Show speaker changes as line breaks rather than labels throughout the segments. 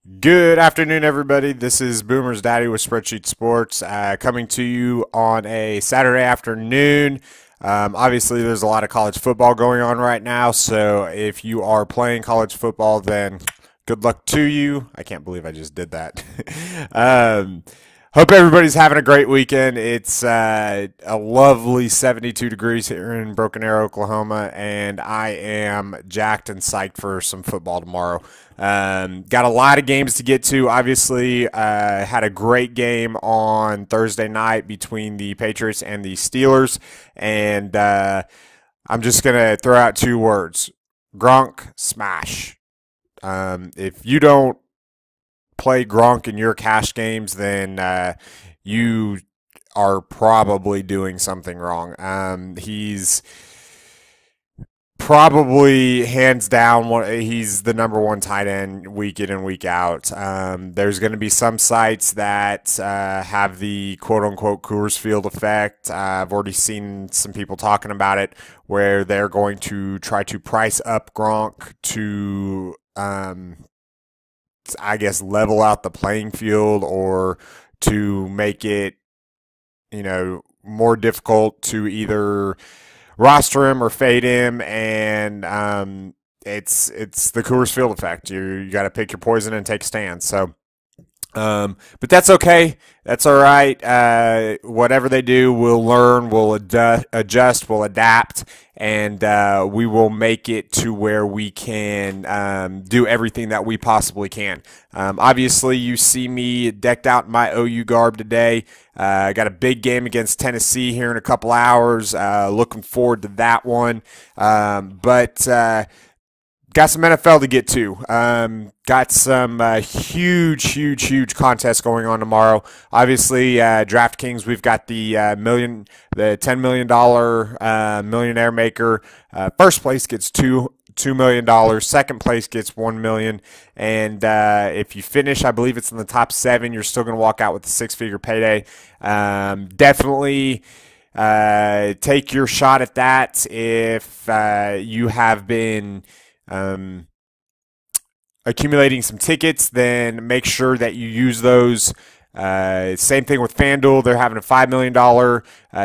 Good afternoon, everybody. This is BoomersDaddy with Spreadsheet Sports, coming to you on a Saturday afternoon. Obviously, there's a lot of college football going on right now, so if you are playing college football, then good luck to you. I can't believe I just did that. um, Hope everybody's having a great weekend. It's a lovely 72 degrees here in Broken Arrow, Oklahoma, and I am jacked and psyched for some football tomorrow. Got a lot of games to get to. Obviously, had a great game on Thursday night between the Patriots and the Steelers, and I'm just going to throw out two words: Gronk smash. If you don't play Gronk in your cash games, then you are probably doing something wrong. He's probably hands down he's the number one tight end week in and week out. There's going to be some sites that have the quote unquote Coors Field effect. I've already seen some people talking about it where they're going to try to price up Gronk to I guess level out the playing field, or to make it, more difficult to either roster him or fade him. And it's the Coors Field effect. You got to pick your poison and take a stand. So, but that's okay. That's all right. Whatever they do, we'll learn, we'll adjust, we'll adapt, and we will make it to where we can do everything that we possibly can. Obviously, you see me decked out in my OU garb today. I got a big game against Tennessee here in a couple hours. Looking forward to that one. But got some NFL to get to. Got some huge contests going on tomorrow. Obviously, DraftKings, we've got the $10 million millionaire maker. First place gets $2 million. Second place gets $1 million. And if you finish, I believe it's in the top 7, you're still going to walk out with a 6-figure payday. Definitely take your shot at that if you have been accumulating some tickets. Then make sure that you use those. Same thing with FanDuel. They're having a $5 million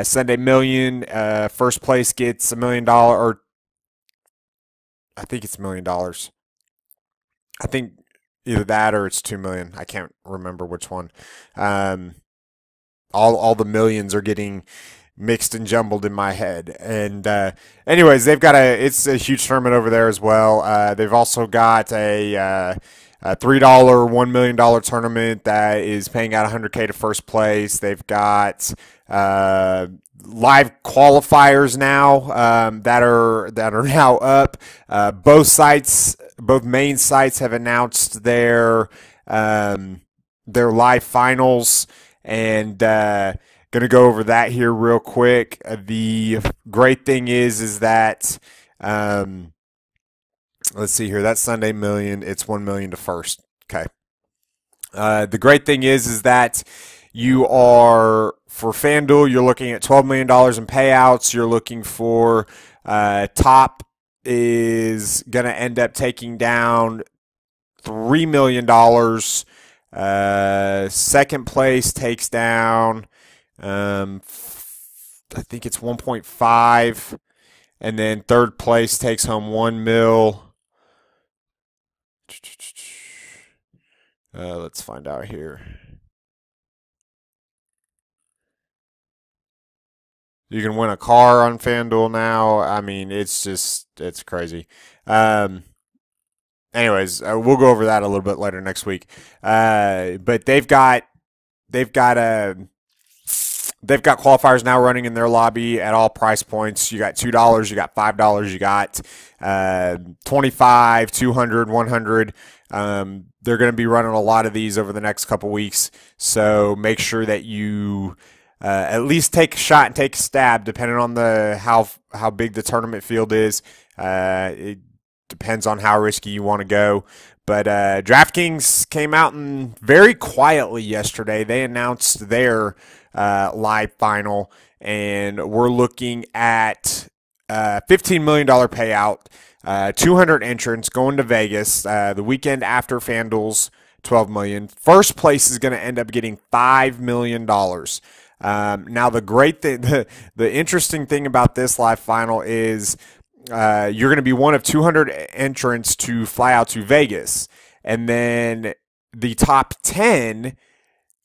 Sunday Million. First place gets $1 million, or I think it's $1 million. I think either that or it's $2 million. I can't remember which one. All the millions are getting mixed and jumbled in my head. And anyways, it's a huge tournament over there as well. They've also got a $3 $1 million tournament that is paying out $100K to first place. They've got live qualifiers now that are now up. Both main sites have announced their live finals, and going to go over that here real quick. The great thing is that let's see here. That's Sunday Million. It's $1 million to first. Okay. The great thing is that you are, for FanDuel, you're looking at $12 million in payouts. You're looking for top is going to end up taking down $3 million. Second place takes down, I think it's 1.5, and then third place takes home 1 mil. Let's find out here. You can win a car on FanDuel now. I mean, it's crazy. Anyways, we'll go over that a little bit later next week. But they've got qualifiers now running in their lobby at all price points. You got $2, you got $5, you got 25, 200, 100. They're going to be running a lot of these over the next couple weeks, so make sure that you at least take a shot and take a stab, depending on how big the tournament field is. It depends on how risky you want to go. But DraftKings came out and very quietly yesterday, they announced their live final, and we're looking at $15 million payout, 200 entrants going to Vegas the weekend after FanDuel's $12 million. First place is going to end up getting $5 million. Now, the great thing, the interesting thing about this live final is you're going to be one of 200 entrants to fly out to Vegas. And then the top 10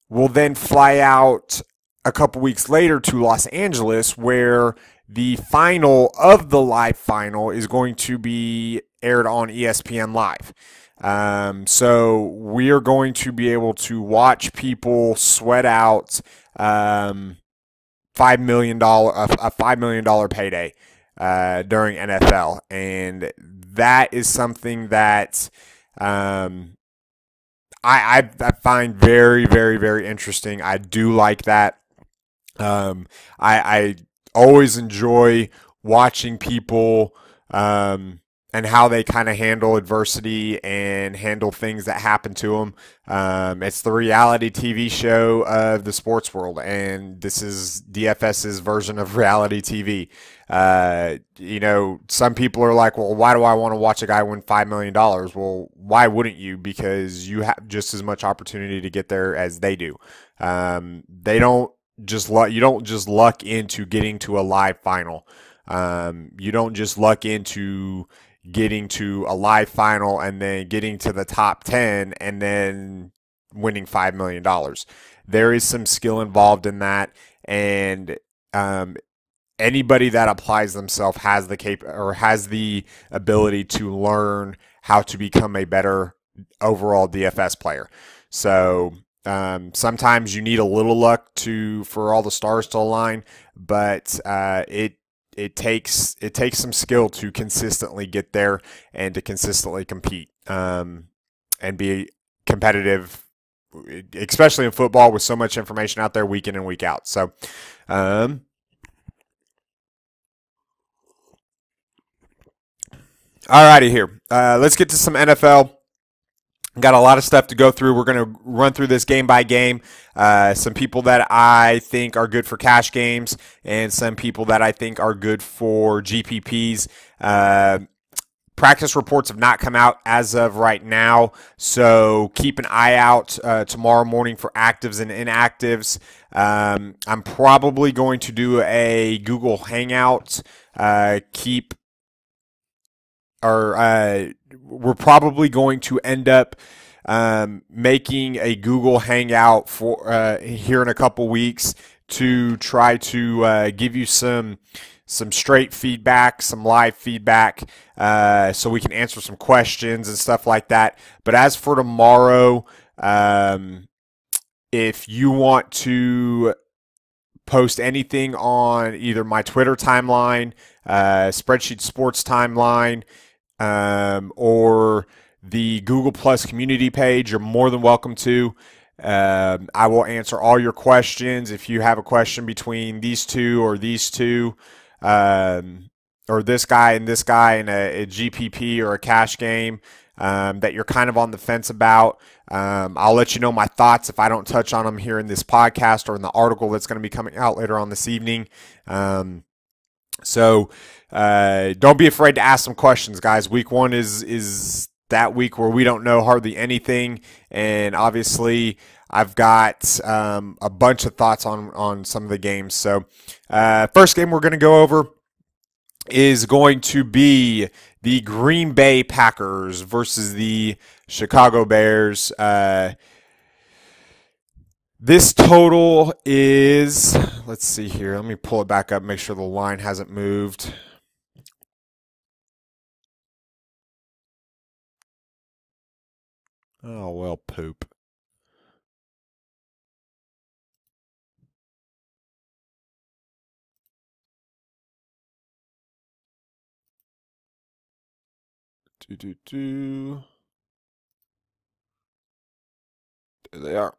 will then fly out a couple weeks later to Los Angeles, where the final of the live final is going to be aired on ESPN Live. So we are going to be able to watch people sweat out $5 million, a $5 million payday during NFL, and that is something that I find very, very, very interesting. I do like that. I always enjoy watching people and how they kind of handle adversity and handle things that happen to them. It's the reality TV show of the sports world, and this is DFS's version of reality TV. Some people are like, well, why do I want to watch a guy win $5 million? Well, why wouldn't you? Because you have just as much opportunity to get there as they do. You don't just luck into getting to a live final. You don't just luck into getting to a live final and then getting to the top 10 and then winning $5 million. There is some skill involved in that, and anybody that applies themselves has the ability to learn how to become a better overall DFS player. So sometimes you need a little luck for all the stars to align, but it takes some skill to consistently get there and to consistently compete and be competitive, especially in football with so much information out there week in and week out. So, alrighty here. Let's get to some NFL. Got a lot of stuff to go through. We're going to run through this game by game. Some people that I think are good for cash games and some people that I think are good for GPPs. Practice reports have not come out as of right now, so keep an eye out tomorrow morning for actives and inactives. I'm probably going to do a Google Hangout. We're probably going to end up making a Google Hangout for here in a couple weeks to try to give you some straight feedback, some live feedback, so we can answer some questions and stuff like that. But as for tomorrow, if you want to post anything on either my Twitter timeline, Spreadsheet Sports timeline, or the Google Plus community page, you're more than welcome to. I will answer all your questions. If you have a question between these two, or this guy and a GPP or a cash game that you're kind of on the fence about, I'll let you know my thoughts if I don't touch on them here in this podcast or in the article that's going to be coming out later on this evening. So don't be afraid to ask some questions, guys. Week one is that week where we don't know hardly anything, and obviously I've got a bunch of thoughts on some of the games. So first game we're going to go over is going to be the Green Bay Packers versus the Chicago Bears. This total is, let's see here. Let me pull it back up, make sure the line hasn't moved. Oh, well, poop. There they are.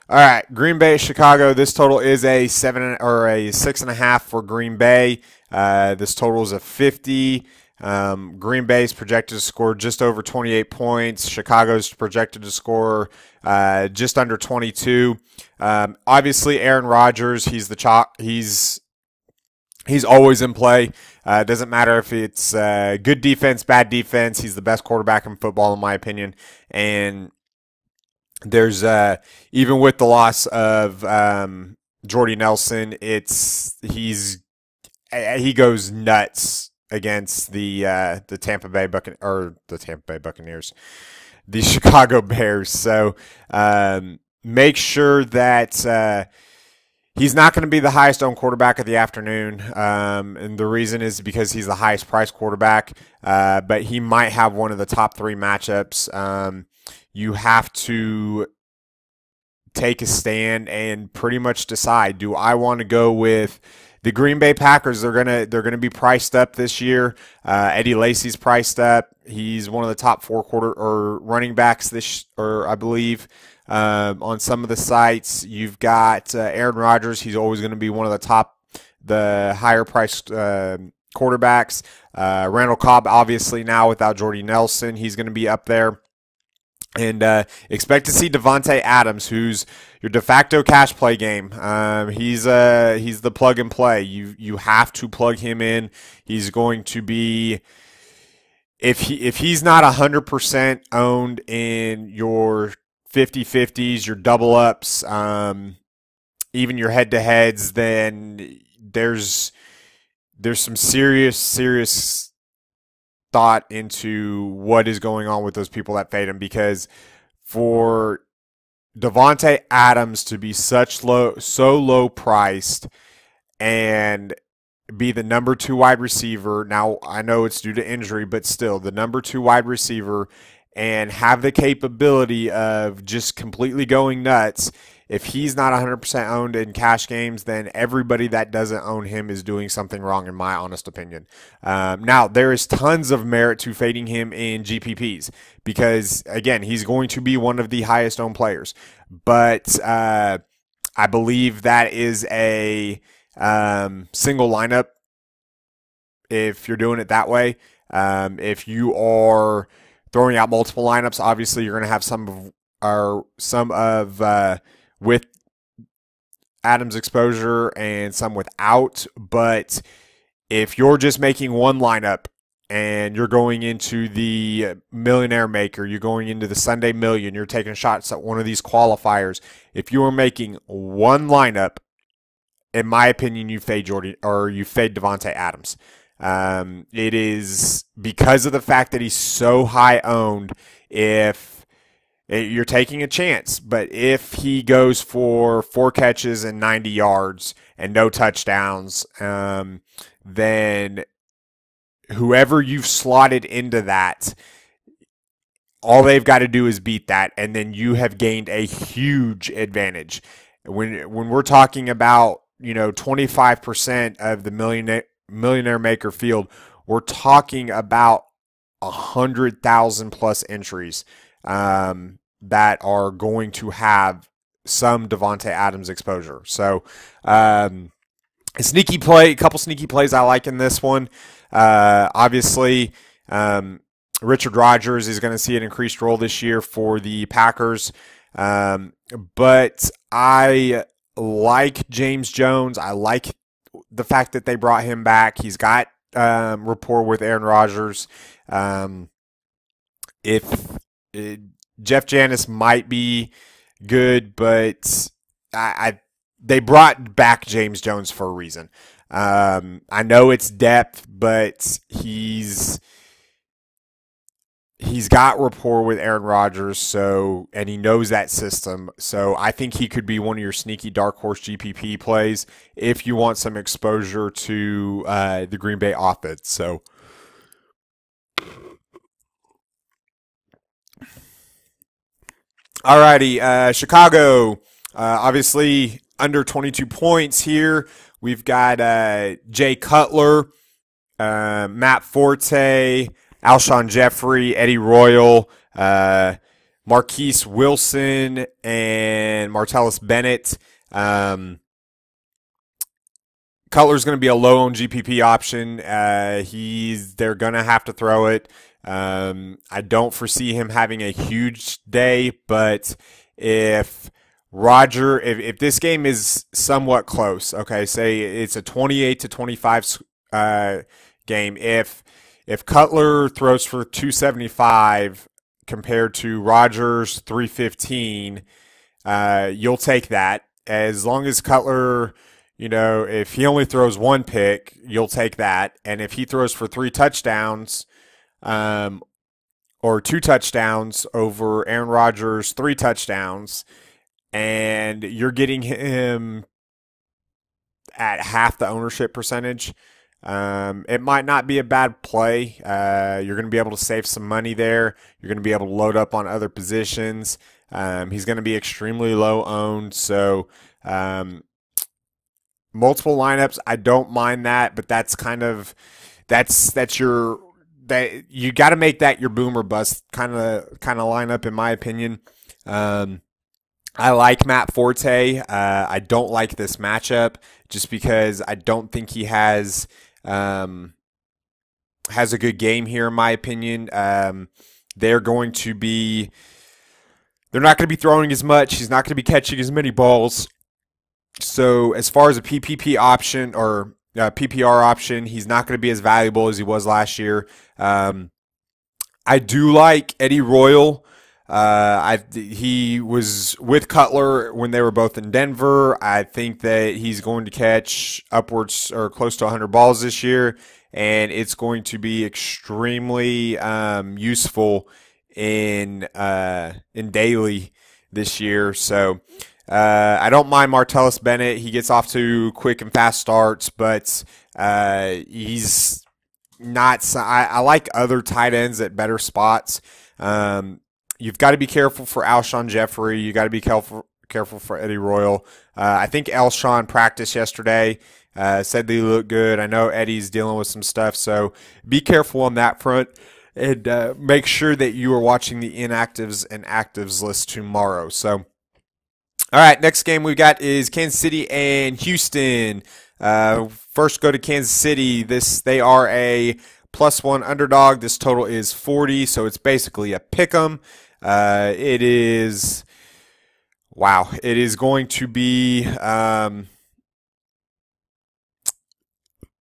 All right, Green Bay, Chicago. This total is a 6.5 for Green Bay. This total is a 50. Green Bay is projected to score just over 28 points. Chicago's projected to score just under 22. Obviously, Aaron Rodgers, he's He's always in play. Doesn't matter if it's good defense, bad defense. He's the best quarterback in football, in my opinion. And there's even with the loss of Jordy Nelson, he goes nuts against the Tampa Bay Buccaneers, the Chicago Bears. So make sure that he's not going to be the highest owned quarterback of the afternoon, and the reason is because he's the highest priced quarterback. But he might have one of the top 3 matchups. You have to take a stand and pretty much decide: do I want to go with the Green Bay Packers? They're gonna be priced up this year. Eddie Lacy's priced up. He's one of the top 4 running backs I believe. On some of the sites, you've got Aaron Rodgers. He's always going to be one of the higher priced quarterbacks. Randall Cobb, obviously now without Jordy Nelson, he's going to be up there. And expect to see Davante Adams, who's your de facto cash play game. He's the plug and play. You have to plug him in. He's going to be, if he's not 100% owned in your 50-50s, your double ups, even your head to heads, then there's some serious thought into what is going on with those people that fade him, because for Davante Adams to be so low priced and be the number 2 wide receiver, now I know it's due to injury, but still the number 2 wide receiver, and have the capability of just completely going nuts. If he's not 100% owned in cash games, then everybody that doesn't own him is doing something wrong, in my honest opinion. Now, there is tons of merit to fading him in GPPs because, again, he's going to be one of the highest owned players. But I believe that is a single lineup if you're doing it that way. If you are throwing out multiple lineups, obviously you're going to have some of with Adams exposure and some without. But if you're just making one lineup and you're going into the Millionaire Maker, you're going into the Sunday Million, you're taking shots at one of these qualifiers, if you are making one lineup, in my opinion, you fade Davante Adams. It is because of the fact that he's so high owned. If you're taking a chance, but if he goes for 4 catches and 90 yards and no touchdowns, then whoever you've slotted into that, all they've got to do is beat that, and then you have gained a huge advantage. When we're talking about 25% of the Millionaire Maker field, we're talking about 100,000 plus entries that are going to have some Davante Adams exposure. So a couple sneaky plays I like in this one. Obviously, Richard Rodgers is going to see an increased role this year for the Packers. But I like James Jones. I like the fact that they brought him back. He's got rapport with Aaron Rodgers. Jeff Janis might be good, but they brought back James Jones for a reason. I know it's depth, but he's got rapport with Aaron Rodgers, and he knows that system. So I think he could be one of your sneaky dark horse GPP plays if you want some exposure to the Green Bay offense. So alrighty, Chicago, obviously under 22 points here. We've got Jay Cutler, Matt Forte, Alshon Jeffrey, Eddie Royal, Marquise Wilson, and Martellus Bennett. Cutler's going to be a low-owned GPP option. They're going to have to throw it. I don't foresee him having a huge day, but if if this game is somewhat close, okay, say it's a 28-25 game. If Cutler throws for 275 compared to Rogers 315, you'll take that. As long as Cutler, if he only throws one pick, you'll take that. And if he throws for 3 touchdowns, or 2 touchdowns over Aaron Rodgers' 3 touchdowns, and you're getting him at half the ownership percentage, it might not be a bad play. You're going to be able to save some money there. You're going to be able to load up on other positions. He's going to be extremely low owned. So multiple lineups, I don't mind that, but that's you got to make that your boom or bust kind of lineup, in my opinion. I like Matt Forte. I don't like this matchup just because I don't think he has a good game here, in my opinion. They're not going to be throwing as much. He's not going to be catching as many balls. So as far as a PPP option or PPR option, he's not going to be as valuable as he was last year. I do like Eddie Royal. He was with Cutler when they were both in Denver. I think that he's going to catch upwards or close to 100 balls this year, and it's going to be extremely useful in daily this year. So I don't mind Martellus Bennett. He gets off to quick and fast starts, but he's not. I like other tight ends at better spots. You've got to be careful for Alshon Jeffrey. You got to be careful for Eddie Royal. I think Alshon practiced yesterday. Said they look good. I know Eddie's dealing with some stuff, so be careful on that front. And make sure that you are watching the inactives and actives list tomorrow. So, all right, next game we got is Kansas City and Houston. First, go to Kansas City. They are a +1 underdog. This total is 40, so it's basically a pick 'em. It is going to be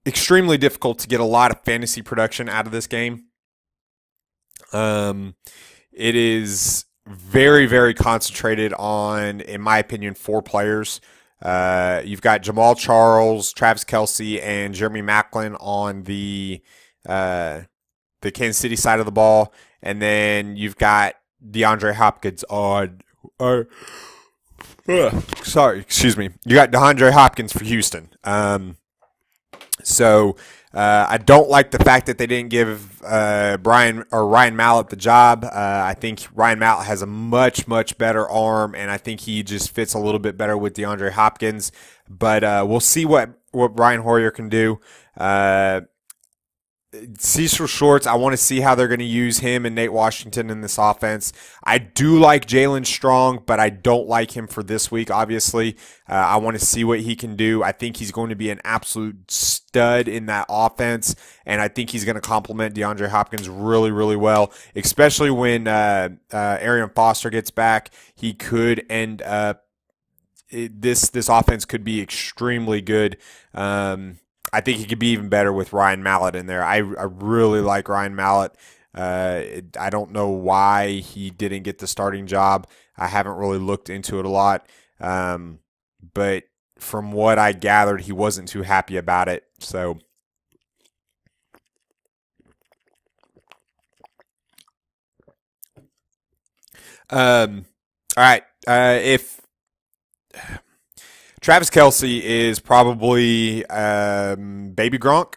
extremely difficult to get a lot of fantasy production out of this game. It is very, very concentrated on, in my opinion, 4 players. You've got Jamal Charles, Travis Kelce, and Jeremy Maclin on the Kansas City side of the ball, and then you've got DeAndre Hopkins on. You got DeAndre Hopkins for Houston. So I don't like the fact that they didn't give Ryan Mallett the job. I think Ryan Mallett has a much, much better arm, and I think he just fits a little bit better with DeAndre Hopkins. But we'll see what Brian Hoyer can do. Cecil Shorts, I want to see how they're going to use him and Nate Washington in this offense. I do like Jalen Strong, but I don't like him for this week, obviously. I want to see what he can do. I think he's going to be an absolute stud in that offense, and I think he's going to complement DeAndre Hopkins really, really well, especially when Arian Foster gets back. He could end up this offense could be extremely good. I think he could be even better with Ryan Mallett in there. I really like Ryan Mallett. I don't know why he didn't get the starting job. I haven't really looked into it a lot. But from what I gathered, he wasn't too happy about it. So, all right. If Travis Kelce is probably baby Gronk.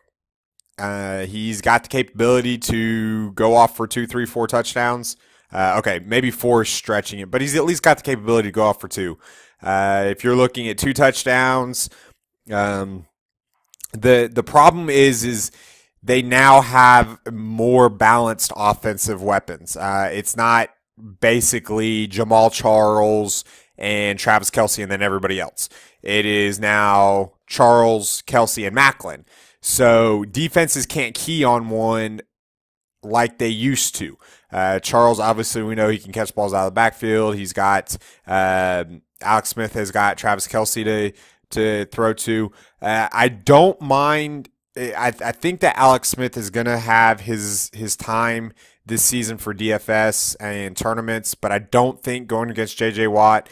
He's got the capability to go off for 2, 3, 4 touchdowns. Okay, maybe 4 is stretching it, but he's at least got the capability to go off for 2. If you're looking at 2 touchdowns, the problem is they now have more balanced offensive weapons. It's not basically Jamal Charles and Travis Kelce and then everybody else. It is now Charles, Kelce, and Maclin. So defenses can't key on one like they used to. Charles, obviously, we know he can catch balls out of the backfield. He's got Alex Smith has got Travis Kelce to throw to. I don't mind. I think that Alex Smith is going to have his time this season for DFS and tournaments, but I don't think going against J.J. Watt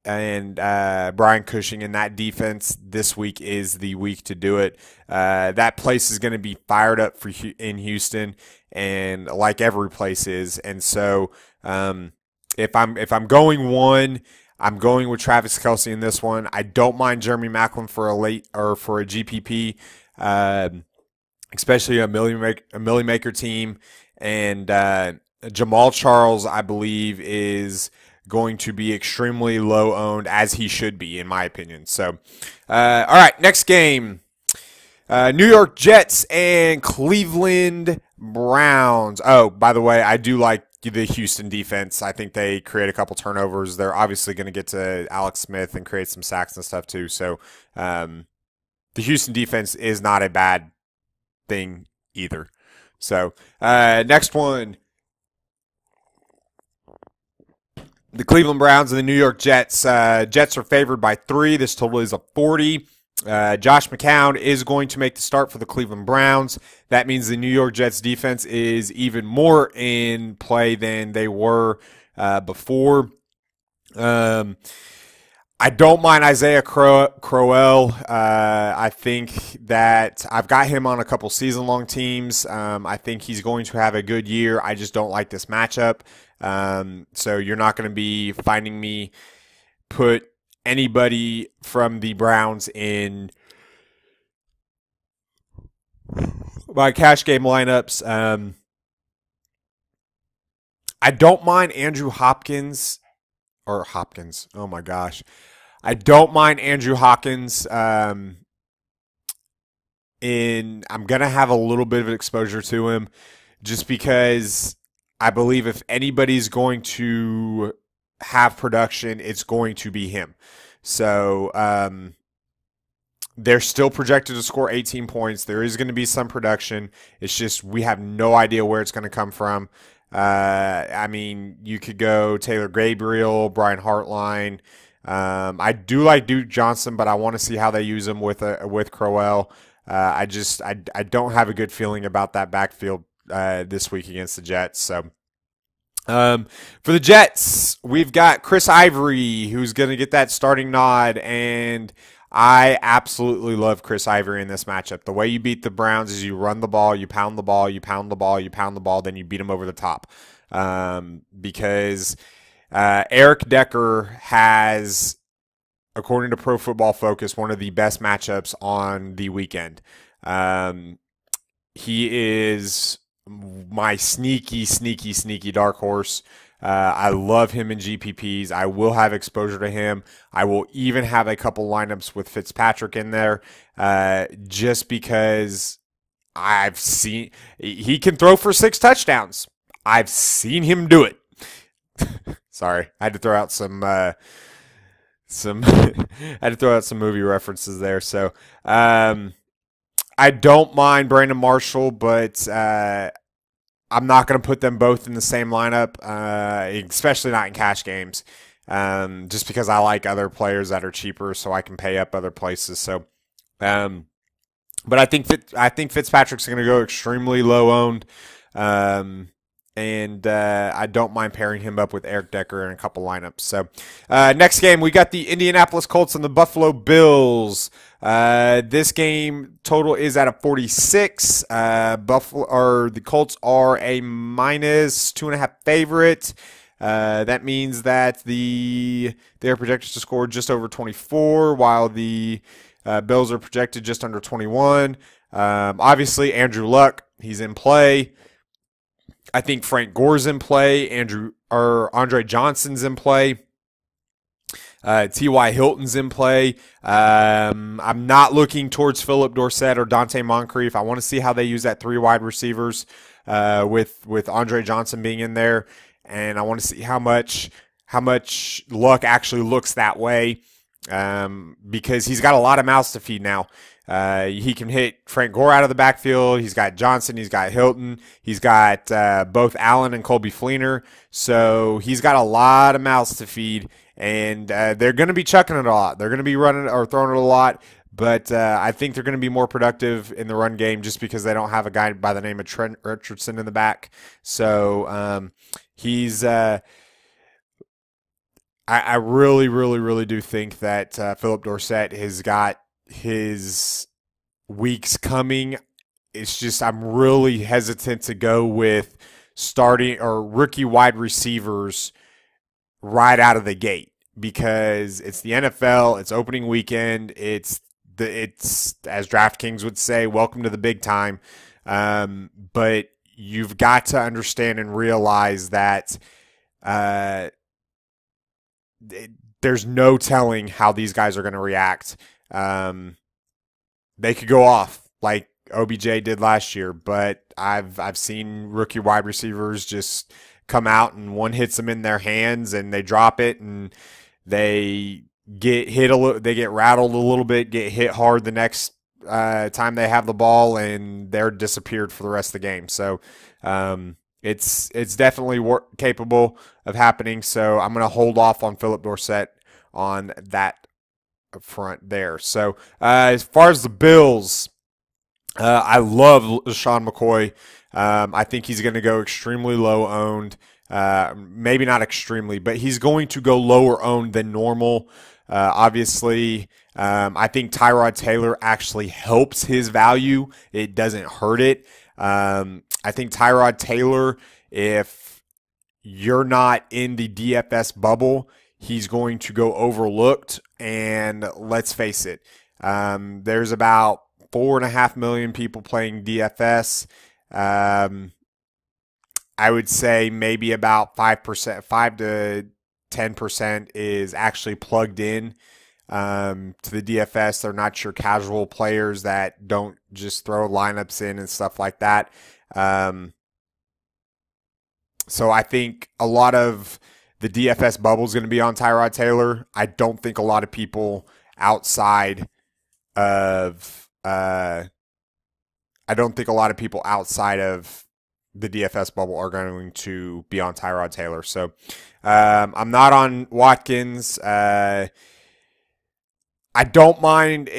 and Brian Cushing in that defense this week is the week to do it. That place is going to be fired up in Houston, and like every place is. And so if I'm going one, I'm going with Travis Kelce in this one. I don't mind Jeremy Maclin for a late or for a GPP, especially a Millie Maker team. And Jamal Charles, I believe, is going to be extremely low owned, as he should be, in my opinion. So, all right, next game. New York Jets and Cleveland Browns. Oh, by the way, I do like the Houston defense. I think they create a couple turnovers. They're obviously going to get to Alex Smith and create some sacks and stuff too. So the Houston defense is not a bad thing either. So next one, the Cleveland Browns and the New York Jets. Jets are favored by 3. This total is a 40. Josh McCown is going to make the start for the Cleveland Browns. That means the New York Jets defense is even more in play than they were before. I don't mind Isaiah Crowell. I think that I've got him on a couple season-long teams. I think he's going to have a good year. I just don't like this matchup. So you're not going to be finding me put anybody from the Browns in my cash game lineups. I don't mind Andrew Hopkins. Oh my gosh. I don't mind Andrew Hawkins. I'm going to have a little bit of exposure to him just because I believe if anybody's going to have production, it's going to be him. So they're still projected to score 18 points. There is going to be some production. It's just we have no idea where it's going to come from. I mean, you could go Taylor Gabriel, Brian Hartline. I do like Duke Johnson, but I want to see how they use him with Crowell. I don't have a good feeling about that backfield this week against the Jets. So for the Jets, we've got Chris Ivory, who's going to get that starting nod, and I absolutely love Chris Ivory in this matchup. The way you beat the Browns is you run the ball, you pound the ball, you pound the ball, you pound the ball, then you beat them over the top. Because Eric Decker has, according to Pro Football Focus, one of the best matchups on the weekend. He is my sneaky dark horse. I love him in GPPs. I will have exposure to him. I will even have a couple lineups with Fitzpatrick in there just because I've seen he can throw for 6 touchdowns. I've seen him do it. Sorry, I had to throw out some I had to throw out some movie references there. So I don't mind Brandon Marshall, but I'm not going to put them both in the same lineup, especially not in cash games, just because I like other players that are cheaper, so I can pay up other places. So, but I think Fitzpatrick's going to go extremely low owned, and I don't mind pairing him up with Eric Decker in a couple lineups. So, next game we got the Indianapolis Colts and the Buffalo Bills. This game total is at a 46. The Colts are a -2.5 favorite. That means that they're projected to score just over 24, while the Bills are projected just under 21. Obviously, Andrew Luck, he's in play. I think Frank Gore's in play. Andre Johnson's in play. T.Y. Hilton's in play. I'm not looking towards Philip Dorsett or Dante Moncrief. I want to see how they use that 3 wide receivers with Andre Johnson being in there, and I want to see how much Luck actually looks that way. because he's got a lot of mouths to feed now. He can hit Frank Gore out of the backfield. He's got Johnson. He's got Hilton. He's got both Allen and Colby Fleener. So he's got a lot of mouths to feed, and they're going to be chucking it a lot. They're going to be running or throwing it a lot, but I think they're going to be more productive in the run game just because they don't have a guy by the name of Trent Richardson in the back. So he's I really, really, really do think that Philip Dorsett has got his weeks coming. It's just I'm really hesitant to go with starting or rookie wide receivers right out of the gate because it's the NFL, it's opening weekend, it's as DraftKings would say, welcome to the big time. But you've got to understand and realize that there's no telling how these guys are going to react. They could go off like OBJ did last year, but I've seen rookie wide receivers just come out and one hits them in their hands and they drop it and they get hit they get rattled a little bit, get hit hard the next time they have the ball, and they're disappeared for the rest of the game. So it's definitely capable of happening. So I'm going to hold off on Philip Dorsett on that front there. So as far as the Bills, I love LaShawn McCoy. I think he's going to go extremely low owned. Maybe not extremely, but he's going to go lower owned than normal. Obviously, I think Tyrod Taylor actually helps his value. It doesn't hurt it. I think Tyrod Taylor, if you're not in the DFS bubble, he's going to go overlooked. And let's face it, there's about 4.5 million people playing DFS. I would say maybe about 5%, 5 to 10% is actually plugged in to the DFS. They're not your casual players that don't just throw lineups in and stuff like that. So I think a lot of the DFS bubble is going to be on Tyrod Taylor. I don't think a lot of people outside of the DFS bubble are going to be on Tyrod Taylor. So I'm not on Watkins. I don't mind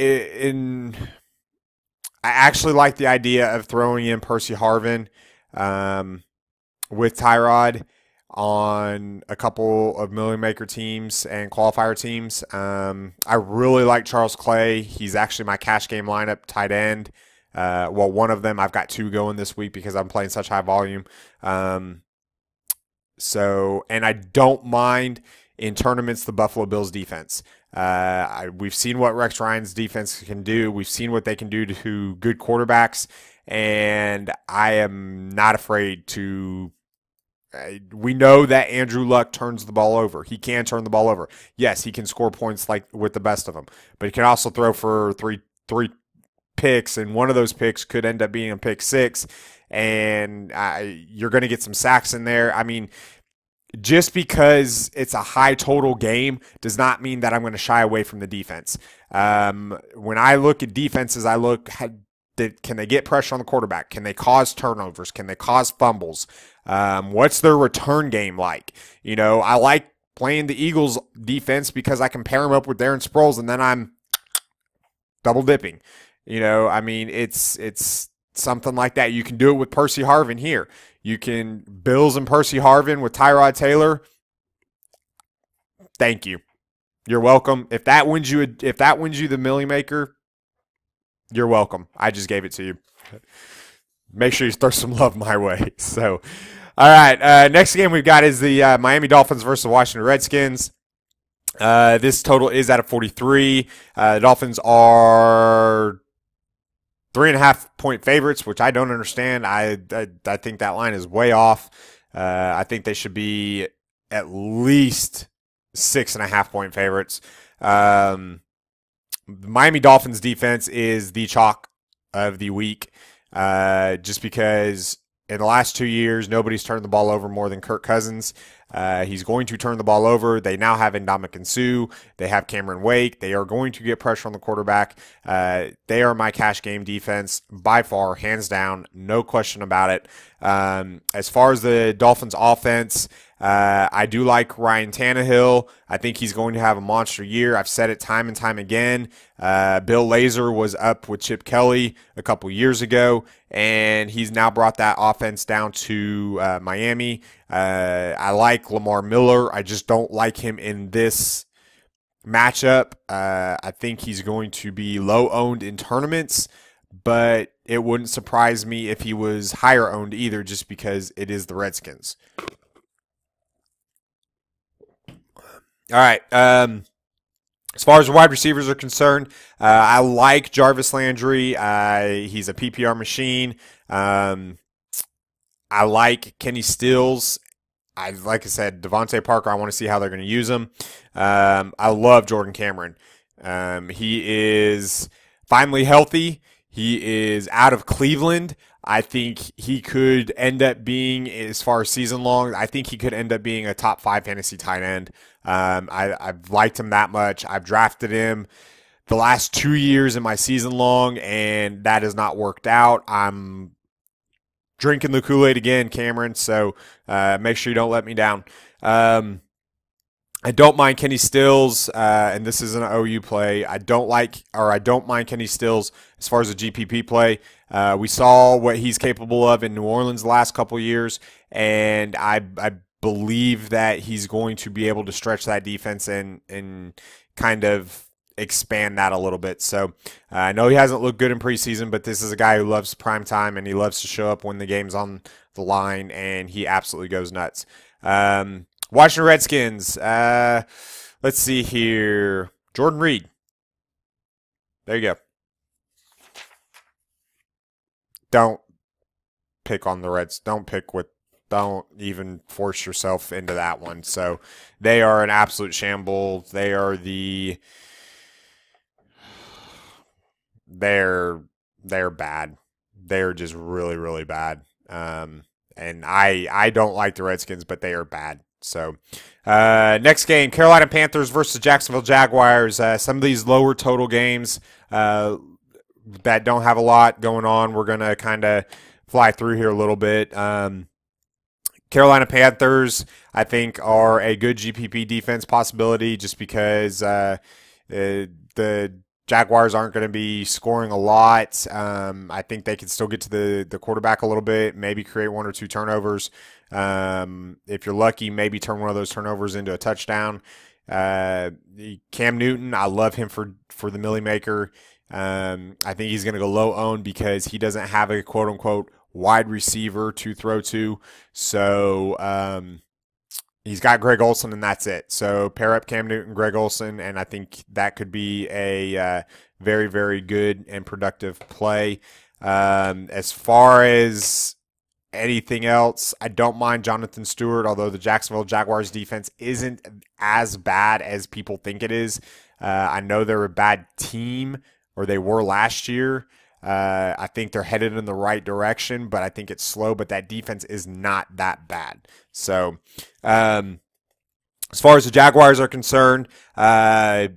I actually like the idea of throwing in Percy Harvin with Tyrod on a couple of Million Maker teams and qualifier teams. I really like Charles Clay. He's actually my cash game lineup tight end. One of them, I've got 2 going this week because I'm playing such high volume. And I don't mind in tournaments the Buffalo Bills defense. We've seen what Rex Ryan's defense can do. We've seen what they can do to good quarterbacks, and I am not afraid to. We know that Andrew Luck turns the ball over. He can turn the ball over. Yes, he can score points like with the best of them, but he can also throw for three picks, and one of those picks could end up being a pick 6, and you're going to get some sacks in there. I mean, just because it's a high total game does not mean that I'm going to shy away from the defense. When I look at defenses, I look can they get pressure on the quarterback? Can they cause turnovers? Can they cause fumbles? What's their return game like? You know, I like playing the Eagles defense because I can pair them up with Darren Sproles, and then I'm double dipping. You know, I mean, it's something like that. You can do it with Percy Harvin here. You can Bills and Percy Harvin with Tyrod Taylor. Thank you. You're welcome. If that wins you the Million Maker, you're welcome. I just gave it to you. Make sure you throw some love my way. So, all right. Next game we've got is the Miami Dolphins versus Washington Redskins. This total is at a 43. The Dolphins are 3.5 point favorites, which I don't understand. I think that line is way off. I think they should be at least 6.5 point favorites. The Miami Dolphins defense is the chalk of the week, just because in the last 2 years, nobody's turned the ball over more than Kirk Cousins. He's going to turn the ball over. They now have Ndamukong Suh. They have Cameron Wake. They are going to get pressure on the quarterback. They are my cash game defense by far, hands down, no question about it. As far as the Dolphins offense, I do like Ryan Tannehill. I think he's going to have a monster year. I've said it time and time again. Bill Lazor was up with Chip Kelly a couple years ago, and he's now brought that offense down to Miami. I like Lamar Miller. I just don't like him in this matchup. I think he's going to be low-owned in tournaments, but it wouldn't surprise me if he was higher-owned either, just because it is the Redskins. All right. As far as wide receivers are concerned, I like Jarvis Landry. He's a PPR machine. I like Kenny Stills. Like I said, Devontae Parker, I want to see how they're going to use him. I love Jordan Cameron. He is finally healthy. He is out of Cleveland. I think he could end up being, as far as season long, I think he could end up being a top 5 fantasy tight end. I've liked him that much. I've drafted him the last 2 years in my season long, and that has not worked out. I'm drinking the Kool-Aid again, Cameron, so make sure you don't let me down. I don't mind Kenny Stills, and this is an OU play. I don't mind Kenny Stills as far as a GPP play. We saw what he's capable of in New Orleans the last couple years, and I believe that he's going to be able to stretch that defense and kind of expand that a little bit. So I know he hasn't looked good in preseason, but this is a guy who loves prime time, and he loves to show up when the game's on the line, and he absolutely goes nuts. Washington Redskins. Let's see here. Jordan Reed. There you go. Don't pick on the Reds. Don't even force yourself into that one. So they are an absolute shambles. They're bad. They're just really, really bad. And I don't like the Redskins, but they are bad. So, next game, Carolina Panthers versus Jacksonville Jaguars. Some of these lower total games that don't have a lot going on, we're going to kind of fly through here a little bit. Carolina Panthers, I think, are a good GPP defense possibility just because the Jaguars aren't going to be scoring a lot. I think they can still get to the quarterback a little bit, maybe create 1 or 2 turnovers. If you're lucky, maybe turn one of those turnovers into a touchdown. Cam Newton, I love him for the Millie Maker. I think he's going to go low owned because he doesn't have a quote unquote wide receiver to throw to. So he's got Greg Olsen, and that's it. So pair up Cam Newton, Greg Olsen, and I think that could be a very, very good and productive play. As far as anything else, I don't mind Jonathan Stewart, although the Jacksonville Jaguars defense isn't as bad as people think it is. I know they're a bad team, or they were last year. I think they're headed in the right direction, but I think it's slow, but that defense is not that bad. So, as far as the Jaguars are concerned, I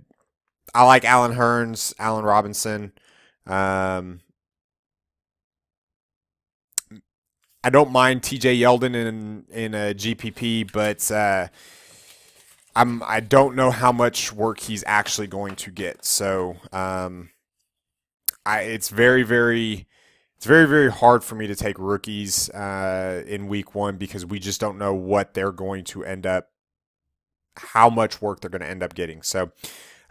like Allen Hurns, Allen Robinson. I don't mind TJ Yeldon in a GPP, but I don't know how much work he's actually going to get. So it's very, very hard for me to take rookies in week 1 because we just don't know what they're going to end up, how much work they're going to end up getting. So,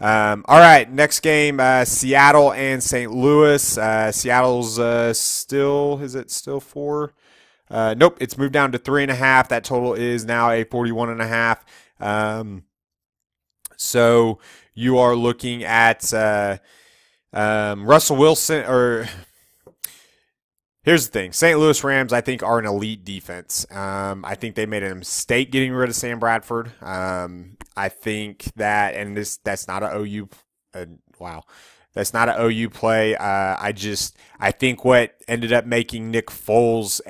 all right, next game, Seattle and St. Louis. Seattle's is it still 4? Nope, it's moved down to 3.5. That total is now a 41.5. So you are looking at Russell Wilson, or here's the thing. St. Louis Rams, I think, are an elite defense. I think they made a mistake getting rid of Sam Bradford. I think that, and that's not an OU, that's not an OU play. I think what ended up making Nick Foles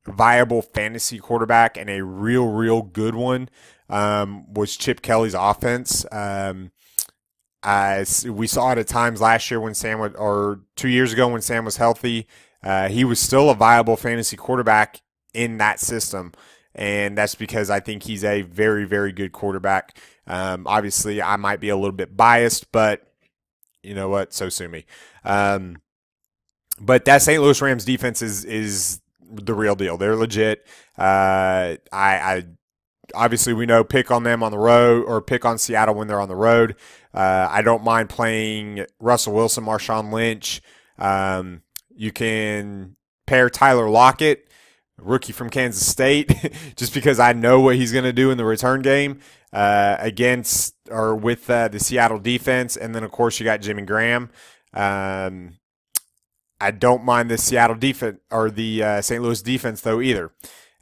viable fantasy quarterback and a real good one was Chip Kelly's offense. We saw it at times last year when Sam or 2 years ago when Sam was healthy. He was still a viable fantasy quarterback in that system, and that's because I think he's a very good quarterback. Obviously, I might be a little bit biased, but you know what? So sue me. But that St. Louis Rams defense is the real deal. They're legit. I obviously we know pick on them on the road or pick on Seattle when they're on the road. I don't mind playing Russell Wilson, Marshawn Lynch. You can pair Tyler Lockett, rookie from Kansas State, just because I know what he's going to do in the return game against or with the Seattle defense. And then, of course, you got Jimmy Graham. I don't mind the Seattle defense or the St. Louis defense, though, either.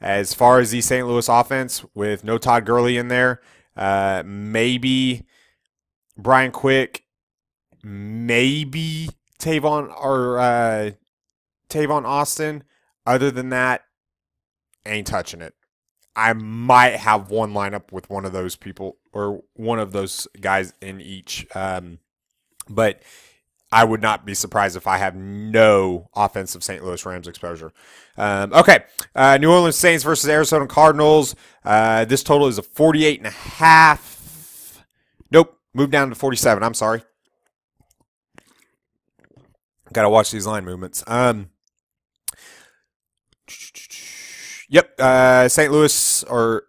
As far as the St. Louis offense, with no Todd Gurley in there, maybe Brian Quick, maybe Tavon Austin. Other than that, ain't touching it. I might have one lineup with one of those people or one of those guys in each. But I would not be surprised if I have no offensive St. Louis Rams exposure. Okay. New Orleans Saints versus Arizona Cardinals. This total is a 48.5. Nope. Moved down to 47. I'm sorry. Got to watch these line movements. Yep. St. Louis or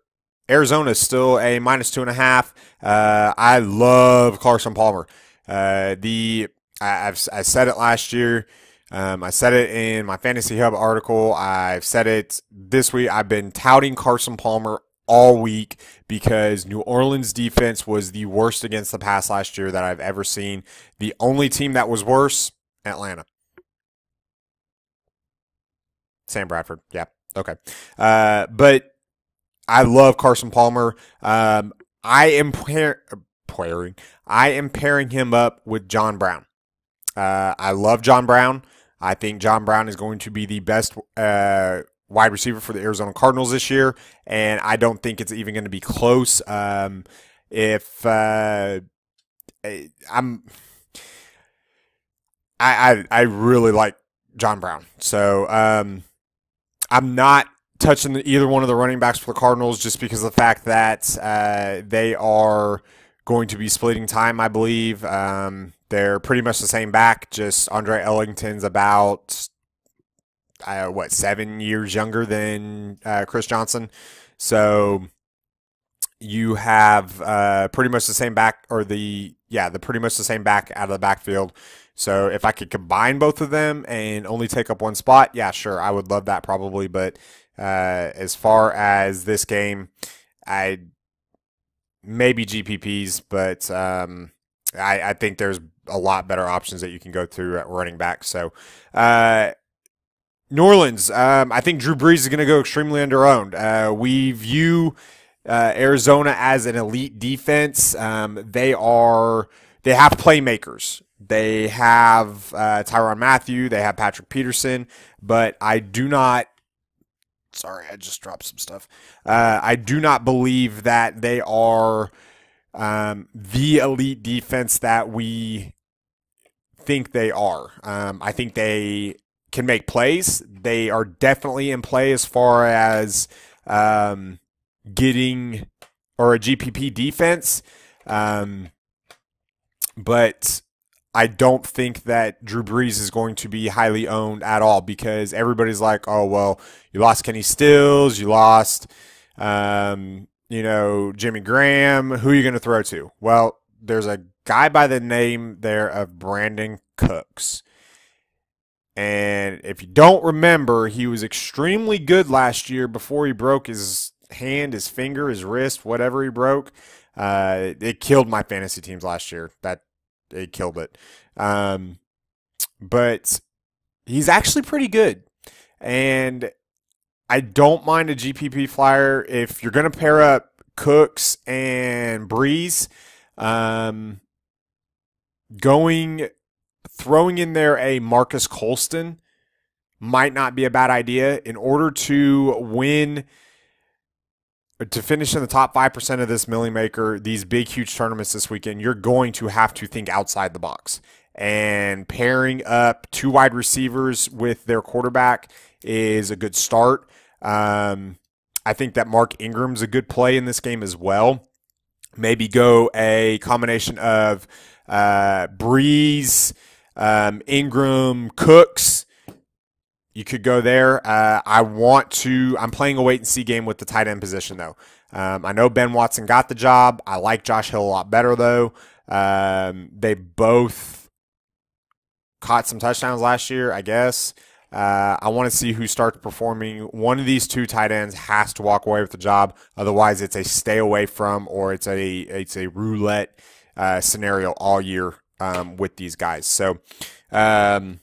Arizona is still a -2.5. I love Carson Palmer. I said it last year. I said it in my Fantasy Hub article. I've said it this week. I've been touting Carson Palmer all week because New Orleans defense was the worst against the pass last year that I've ever seen. The only team that was worse, Atlanta. Sam Bradford. Yeah. Okay. But I love Carson Palmer. I am pairing him up with John Brown. I love John Brown. I think John Brown is going to be the best wide receiver for the Arizona Cardinals this year, and I don't think it's even going to be close. I really like John Brown, so I'm not touching either one of the running backs for the Cardinals just because of the fact that they are going to be splitting time, I believe. They're pretty much the same back, just Andre Ellington's about, 7 years younger than Chris Johnson. So you have pretty much the same back, or the pretty much the same back out of the backfield. So if I could combine both of them and only take up one spot, yeah, sure, I would love that probably. But as far as this game, I maybe GPPs, but I think there's a lot better options that you can go through at running back. So New Orleans, I think Drew Brees is going to go extremely underowned. We view Arizona as an elite defense. They have playmakers. They have Tyrann Mathieu. They have Patrick Peterson. But I do not. Sorry, I just dropped some stuff. I do not believe that they are the elite defense that we think they are. I think they can make plays. They are definitely in play as far as getting or a GPP defense. But I don't think that Drew Brees is going to be highly owned at all because everybody's like, oh, well, you lost Kenny Stills, you lost, Jimmy Graham. Who are you going to throw to? Well, there's a guy by the name there of Brandon Cooks. And if you don't remember, he was extremely good last year before he broke his hand, his finger, his wrist, whatever he broke. It killed my fantasy teams last year. It killed it. But he's actually pretty good. And I don't mind a GPP flyer. If you're going to pair up Cooks and Breeze, throwing in there a Marcus Colston might not be a bad idea. In order to win, to finish in the top 5% of this Millie Maker, these big, huge tournaments this weekend, you're going to have to think outside the box. And pairing up two wide receivers with their quarterback is a good start. I think that Mark Ingram's a good play in this game as well. Maybe go a combination of Breeze, Ingram, Cooks. You could go there. I'm playing a wait and see game with the tight end position though. I know Ben Watson got the job. I like Josh Hill a lot better though. They both caught some touchdowns last year, I guess. I want to see who starts performing. One of these two tight ends has to walk away with the job. Otherwise, it's a stay away from, or it's a roulette scenario all year with these guys. So, all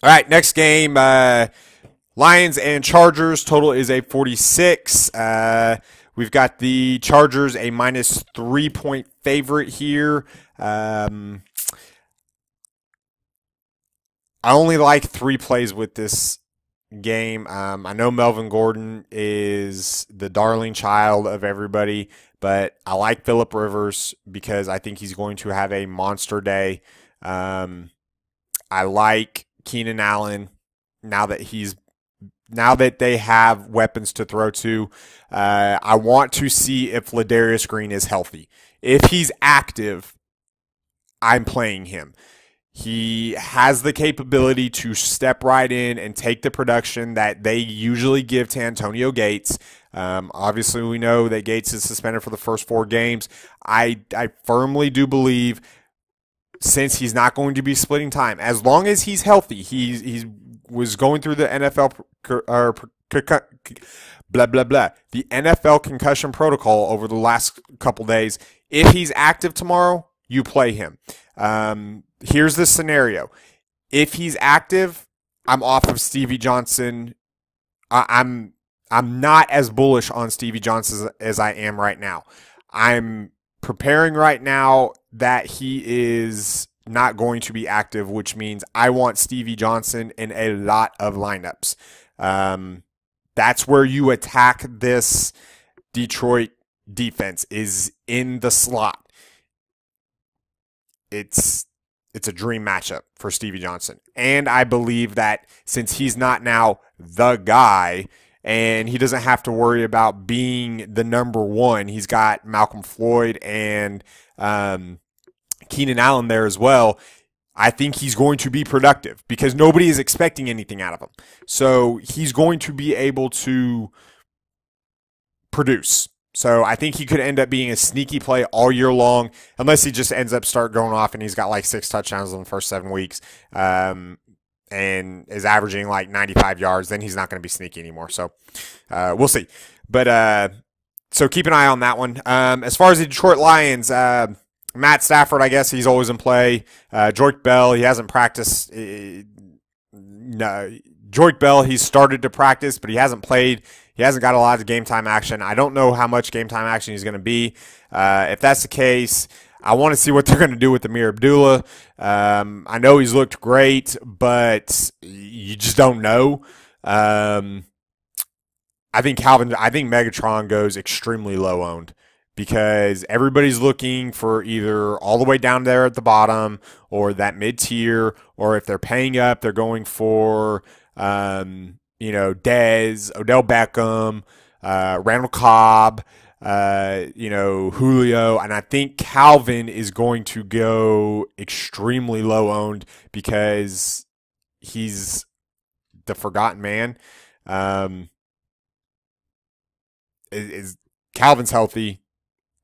right, next game, Lions and Chargers. Total is a 46. We've got the Chargers a minus 3-point favorite here. I only like 3 plays with this game. I know Melvin Gordon is the darling child of everybody, but I like Phillip Rivers because I think he's going to have a monster day. I like Keenan Allen now that they have weapons to throw to. I want to see if Ladarius Green is healthy. If he's active, I'm playing him. He has the capability to step right in and take the production that they usually give to Antonio Gates. Obviously, we know that Gates is suspended for the first 4 games. I firmly do believe, since he's not going to be splitting time, as long as he's healthy, he was going through the NFL the NFL concussion protocol over the last couple days. If he's active tomorrow, you play him. Here's the scenario: if he's active, I'm off of Stevie Johnson. I'm not as bullish on Stevie Johnson as I am right now. I'm preparing right now that he is not going to be active, which means I want Stevie Johnson in a lot of lineups. That's where you attack this Detroit defense, is in the slot. It's a dream matchup for Stevie Johnson. And I believe that since he's not now the guy, and he doesn't have to worry about being the number one, he's got Malcolm Floyd and Keenan Allen there as well. I think he's going to be productive because nobody is expecting anything out of him. So he's going to be able to produce. So I think he could end up being a sneaky play all year long, unless he just ends up start going off and he's got like 6 touchdowns in the first 7 weeks and is averaging like 95 yards. Then he's not going to be sneaky anymore. So we'll see. But so keep an eye on that one. As far as the Detroit Lions, Matt Stafford, I guess he's always in play. Joique Bell, he hasn't practiced. No, Joique Bell, he's started to practice, but he hasn't played. He hasn't got a lot of game time action. I don't know how much game time action he's going to be. If that's the case, I want to see what they're going to do with Amir Abdullah. I know he's looked great, but you just don't know. I think Megatron goes extremely low owned, because everybody's looking for either all the way down there at the bottom or that mid-tier, or if they're paying up, they're going for, Dez, Odell Beckham, Randall Cobb, Julio. And I think Calvin is going to go extremely low owned because he's the forgotten man. Calvin's healthy.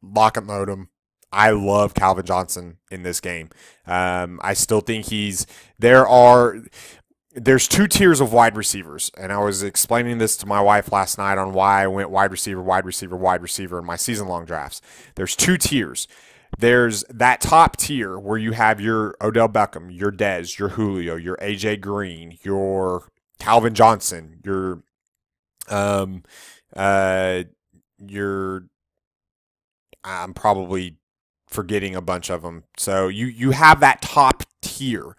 Lock and load him. I love Calvin Johnson in this game. I still think there's 2 tiers of wide receivers, and I was explaining this to my wife last night on why I went wide receiver in my season-long drafts. There's 2 tiers. There's that top tier where you have your Odell Beckham, your Dez, your Julio, your AJ Green, your Calvin Johnson, your I'm probably forgetting a bunch of them. So you have that top tier.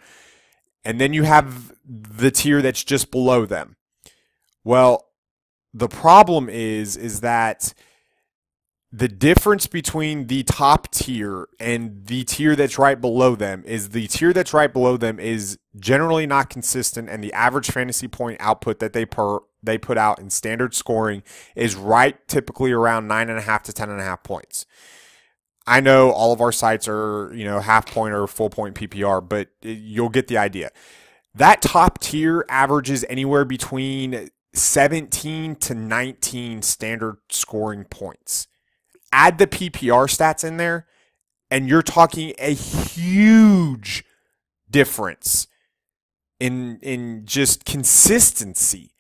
And then you have the tier that's just below them. Well, the problem is that the difference between the top tier and the tier that's right below them is the tier that's right below them is generally not consistent, and the average fantasy point output that they put out in standard scoring is right typically around 9.5 to 10.5 points. I know all of our sites are, half point or full point PPR, but you'll get the idea. That top tier averages anywhere between 17 to 19 standard scoring points. Add the PPR stats in there, and you're talking a huge difference in just consistency,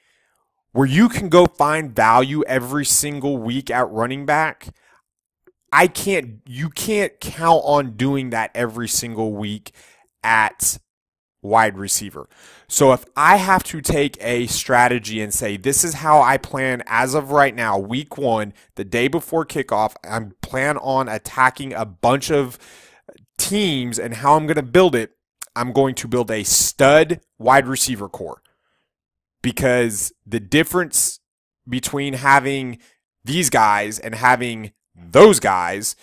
where you can go find value every single week at running back. You can't count on doing that every single week at wide receiver. So if I have to take a strategy and say, this is how I plan as of right now, week 1, the day before kickoff, I plan on attacking a bunch of teams, and how I'm going to build it, I'm going to build a stud wide receiver core. Because the difference between having these guys and having those guys,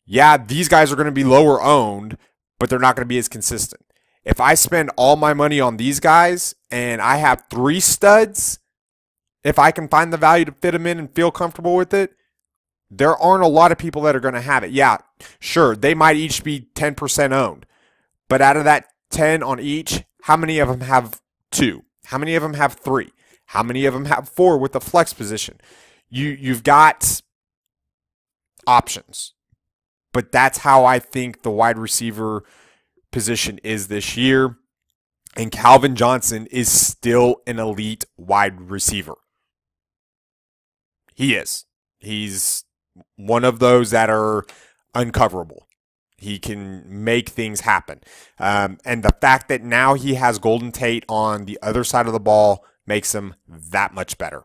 these guys are going to be lower owned, but they're not going to be as consistent. If I spend all my money on these guys and I have 3 studs, if I can find the value to fit them in and feel comfortable with it, there aren't a lot of people that are going to have it. Yeah, sure, they might each be 10% owned. But out of that 10 on each, how many of them have 2? How many of them have 3? How many of them have 4 with the flex position? You've got options. But that's how I think the wide receiver position is this year. And Calvin Johnson is still an elite wide receiver. He is. He's one of those that are uncoverable. He can make things happen. And the fact that now he has Golden Tate on the other side of the ball makes him that much better.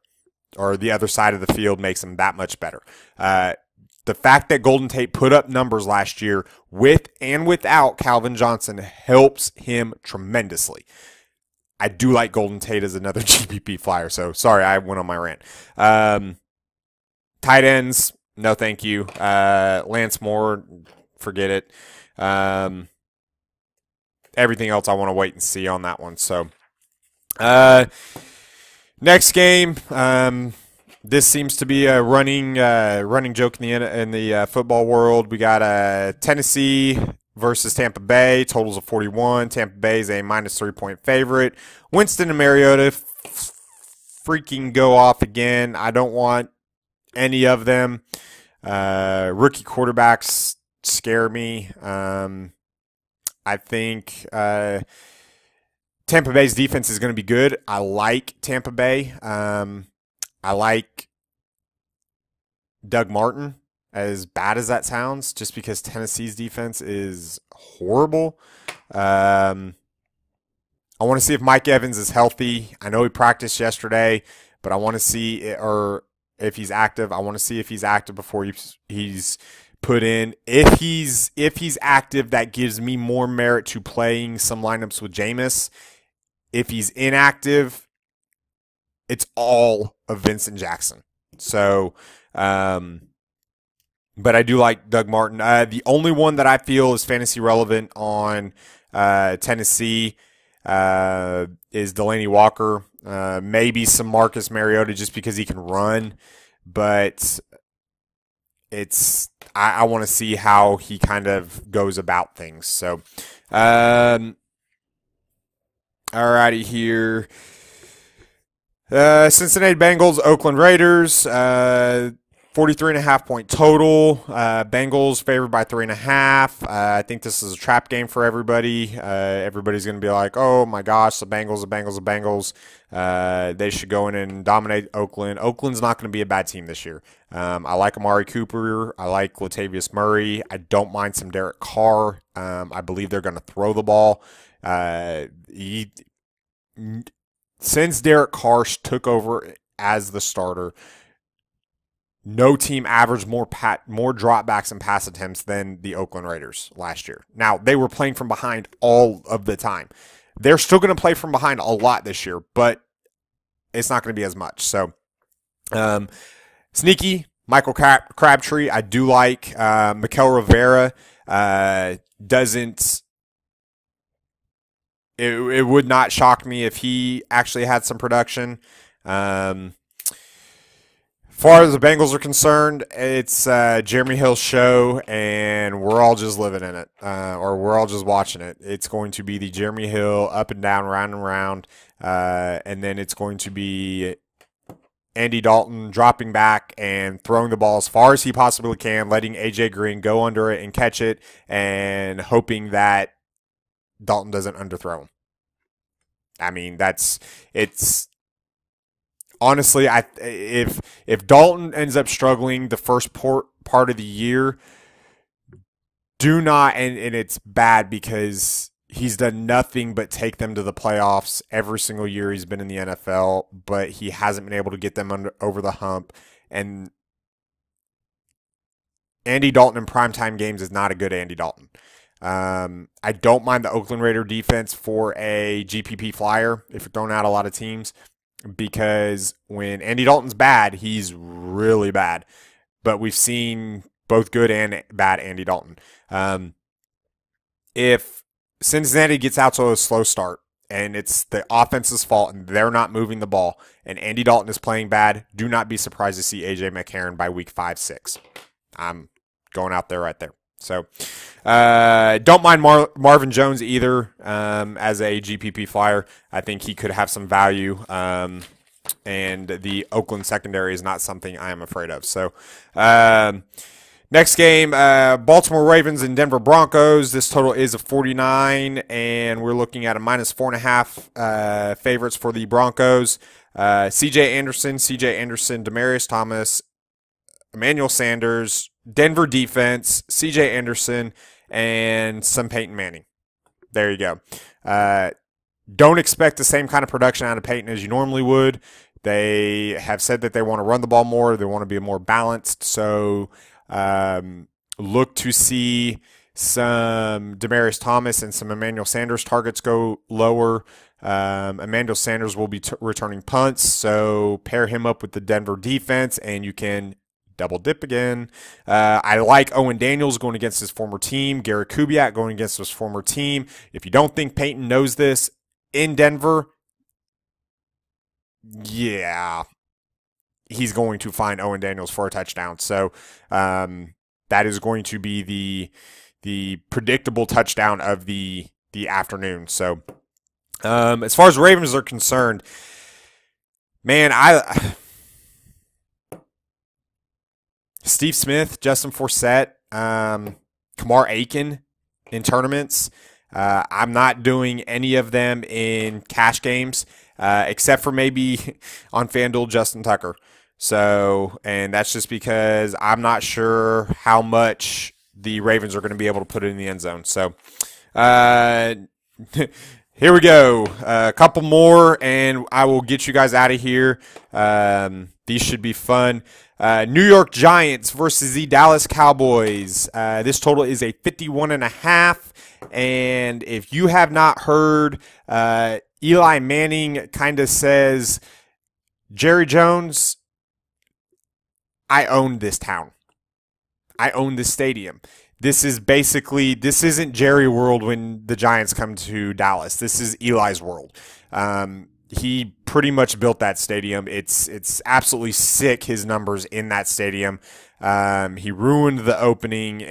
Or the other side of the field makes him that much better. The fact that Golden Tate put up numbers last year with and without Calvin Johnson helps him tremendously. I do like Golden Tate as another GPP flyer, so sorry I went on my rant. Tight ends, no thank you. Lance Moore, forget it. Everything else I want to wait and see on that one. So next game, this seems to be a running joke in the football world. We got Tennessee versus Tampa Bay. Totals of 41. Tampa Bay is a minus 3-point favorite. Winston and Mariota freaking go off again. I don't want any of them. Rookie quarterbacks scare me. I think Tampa Bay's defense is going to be good. I like Tampa Bay. I like Doug Martin, as bad as that sounds, just because Tennessee's defense is horrible. I want to see if Mike Evans is healthy. I know he practiced yesterday, but I want to see if he's active. I want to see if he's active before he's put in. If he's active, that gives me more merit to playing some lineups with Jameis. If he's inactive, it's all of Vincent Jackson. So, but I do like Doug Martin. The only one that I feel is fantasy relevant on Tennessee is Delaney Walker. Maybe some Marcus Mariota just because he can run, but I want to see how he kind of goes about things. So, alrighty here. Cincinnati Bengals, Oakland Raiders, 43.5 point total. Bengals favored by 3.5. I think this is a trap game for everybody. Everybody's going to be like, oh my gosh, the Bengals. They should go in and dominate Oakland. Oakland's not going to be a bad team this year. I like Amari Cooper. I like Latavius Murray. I don't mind some Derek Carr. I believe they're going to throw the ball. Since Derek Carr took over as the starter, no team averaged more dropbacks and pass attempts than the Oakland Raiders last year. Now, they were playing from behind all of the time, They're still going to play from behind a lot this year, but it's not going to be as much. So, sneaky Michael Crabtree, I do like. Mikel Rivera doesn't. It would not shock me if he actually had some production. Far as the Bengals are concerned, it's Jeremy Hill's show, and we're all just living in it, or we're all just watching it. It's going to be the Jeremy Hill up and down, round and round, and then it's going to be Andy Dalton dropping back and throwing the ball as far as he possibly can, letting A.J. Green go under it and catch it, and hoping that Dalton doesn't underthrow him. I mean, it's honestly, if Dalton ends up struggling the first part of the year, do not, and it's bad because he's done nothing but take them to the playoffs every single year he's been in the NFL, but he hasn't been able to get them over the hump. And Andy Dalton in primetime games is not a good Andy Dalton. I don't mind the Oakland Raider defense for a GPP flyer if you're throwing out a lot of teams, because when Andy Dalton's bad, he's really bad. But we've seen both good and bad Andy Dalton. If Cincinnati gets out to a slow start and it's the offense's fault and they're not moving the ball and Andy Dalton is playing bad, do not be surprised to see A.J. McCarron by week 5-6. I'm going out there right there. So don't mind Marvin Jones either as a GPP flyer. I think he could have some value, and the Oakland secondary is not something I am afraid of. So next game, Baltimore Ravens and Denver Broncos. This total is a 49, and we're looking at a -4.5 favorites for the Broncos. C.J. Anderson, Demaryius Thomas, Emmanuel Sanders, Denver defense, C.J. Anderson, and some Peyton Manning. There you go. Don't expect the same kind of production out of Peyton as you normally would. They have said that they want to run the ball more. They want to be more balanced. So look to see some Demaryius Thomas and some Emmanuel Sanders targets go lower. Emmanuel Sanders will be returning punts, so pair him up with the Denver defense, and you can double dip again. I like Owen Daniels going against his former team. Gary Kubiak going against his former team. If you don't think Peyton knows this in Denver, yeah, he's going to find Owen Daniels for a touchdown. So that is going to be the predictable touchdown of the afternoon. So as far as Ravens are concerned, man, Steve Smith, Justin Forsett, Kamar Aiken in tournaments. I'm not doing any of them in cash games, except for maybe on FanDuel, Justin Tucker. So, and that's just because I'm not sure how much the Ravens are going to be able to put it in the end zone. So, here we go. A couple more, and I will get you guys out of here. These should be fun. New York Giants versus the Dallas Cowboys. This total is a 51.5. And if you have not heard, Eli Manning kind of says, Jerry Jones, I own this town. I own this stadium. This isn't Jerry World when the Giants come to Dallas. This is Eli's world. He pretty much built that stadium. It's absolutely sick, his numbers in that stadium. He ruined the opening.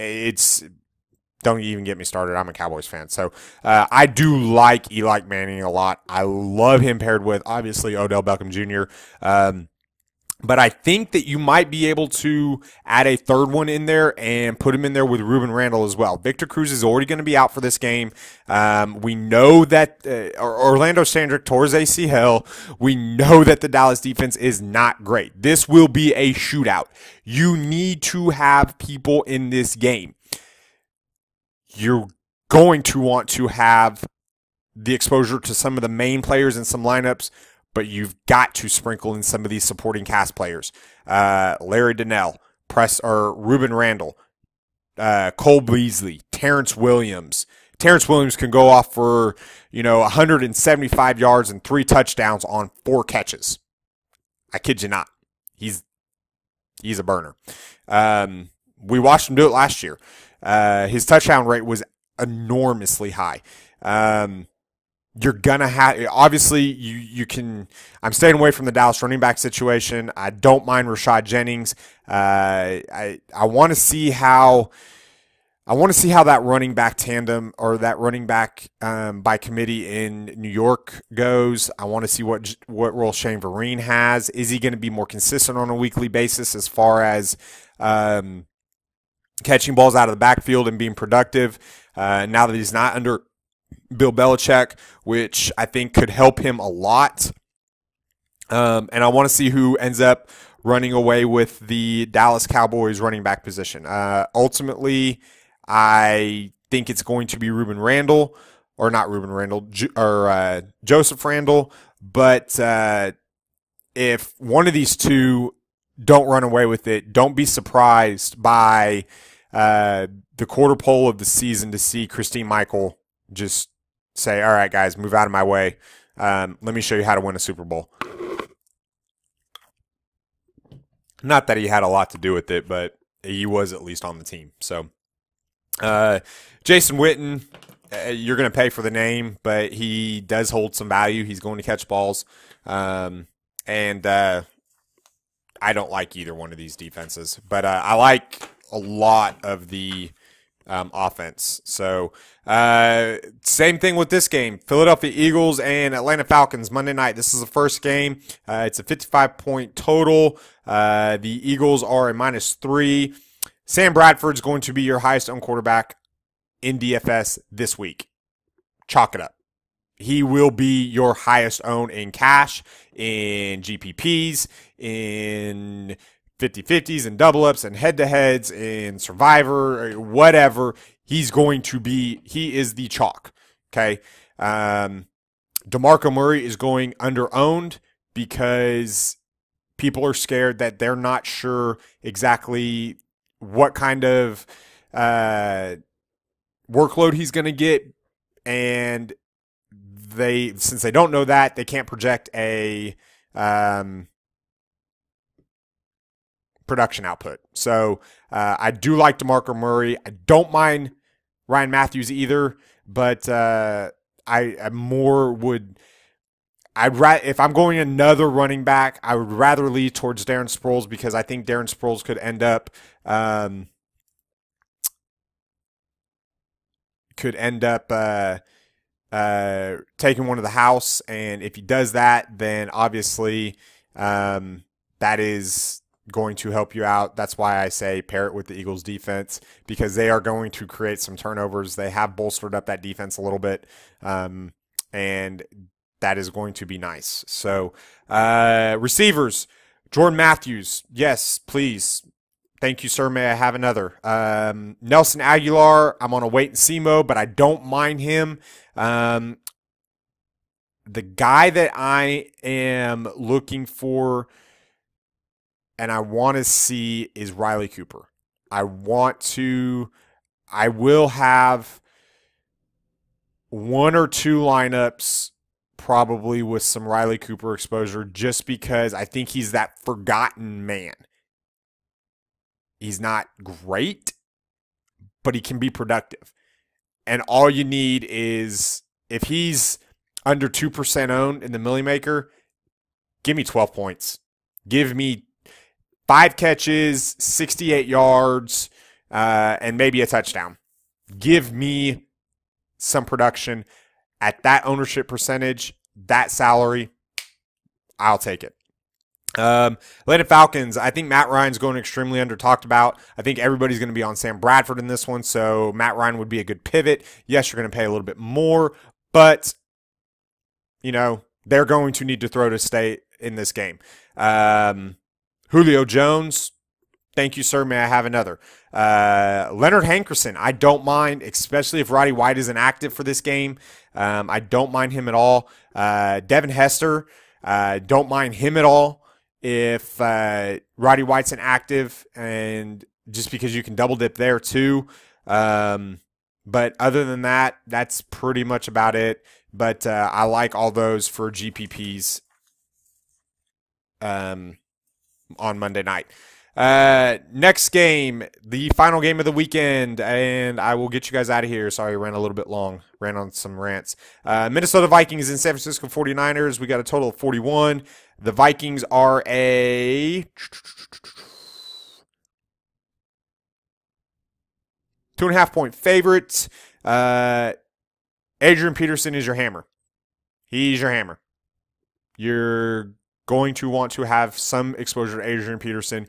Don't even get me started. I'm a Cowboys fan. So I do like Eli Manning a lot. I love him paired with, obviously, Odell Beckham Jr., but I think that you might be able to add a third one in there and put him in there with Ruben Randle as well. Victor Cruz is already going to be out for this game. We know that Orlando Sandrick tore his ACL. We know that the Dallas defense is not great. This will be a shootout. You need to have people in this game. You're going to want to have the exposure to some of the main players in some lineups, but you've got to sprinkle in some of these supporting cast players. Larry Donnell, Ruben Randle, Cole Beasley, Terrence Williams, Terrence Williams can go off for, 175 yards and 3 touchdowns on 4 catches. I kid you not. He's a burner. We watched him do it last year. His touchdown rate was enormously high. You're gonna have, obviously you can. I'm staying away from the Dallas running back situation. I don't mind Rashad Jennings. I want to see how that running back tandem or that running back by committee in New York goes. I want to see what role Shane Vereen has. Is he going to be more consistent on a weekly basis as far as catching balls out of the backfield and being productive now that he's not under Bill Belichick, which I think could help him a lot. And I want to see who ends up running away with the Dallas Cowboys running back position. Ultimately, I think it's going to be Joseph Randle. But if one of these two don't run away with it, don't be surprised by the quarter pole of the season to see Christine Michael just say, all right, guys, move out of my way. Let me show you how to win a Super Bowl. Not that he had a lot to do with it, but he was at least on the team. So, Jason Witten, you're going to pay for the name, but he does hold some value. He's going to catch balls. And I don't like either one of these defenses, but I like a lot of the offense. So, same thing with this game. Philadelphia Eagles and Atlanta Falcons Monday night. This is the first game. It's a 55-point total. The Eagles are a -3. Sam Bradford's going to be your highest owned quarterback in DFS this week. Chalk it up. He will be your highest owned in cash, in GPPs, in 50-50s and double-ups and head-to-heads in Survivor, whatever. He is the chalk, okay? DeMarco Murray is going under-owned because people are scared that they're not sure exactly what kind of workload he's going to get, and since they don't know that, they can't project a production output. So I do like DeMarco Murray. I don't mind Ryan Matthews either, but if I'm going another running back, I would rather lead towards Darren Sproles because I think Darren Sproles could end up taking one to the house, and if he does that, then obviously that is going to help you out. That's why I say pair it with the Eagles defense, because they are going to create some turnovers. They have bolstered up that defense a little bit, and that is going to be nice. So receivers, Jordan Matthews, yes, please. Thank you, sir. May I have another? Nelson Aguilar, I'm on a wait-and-see mode, but I don't mind him. The guy that I am looking for and I want to see is Riley Cooper. I will have 1 or 2 lineups probably with some Riley Cooper exposure just because I think he's that forgotten man. He's not great, but he can be productive. And all you need is, if he's under 2% owned in the Millie Maker, give me 12 points. Give me 5 catches, 68 yards, and maybe a touchdown. Give me some production at that ownership percentage, that salary. I'll take it. Atlanta Falcons, I think Matt Ryan's going extremely under talked about. I think everybody's going to be on Sam Bradford in this one, so Matt Ryan would be a good pivot. Yes, you're going to pay a little bit more, but, they're going to need to throw to stay in this game. Julio Jones, thank you, sir. May I have another? Leonard Hankerson, I don't mind, especially if Roddy White isn't active for this game. I don't mind him at all. Devin Hester, don't mind him at all if Roddy White's inactive, and just because you can double dip there too. But other than that, that's pretty much about it. But I like all those for GPPs on Monday night. Next game, the final game of the weekend, and I will get you guys out of here. Sorry, I ran a little bit long, ran on some rants. Minnesota Vikings and San Francisco 49ers. We got a total of 41. The Vikings are a 2.5-point favorites. Adrian Peterson is your hammer. He's your hammer. You're going to want to have some exposure to Adrian Peterson.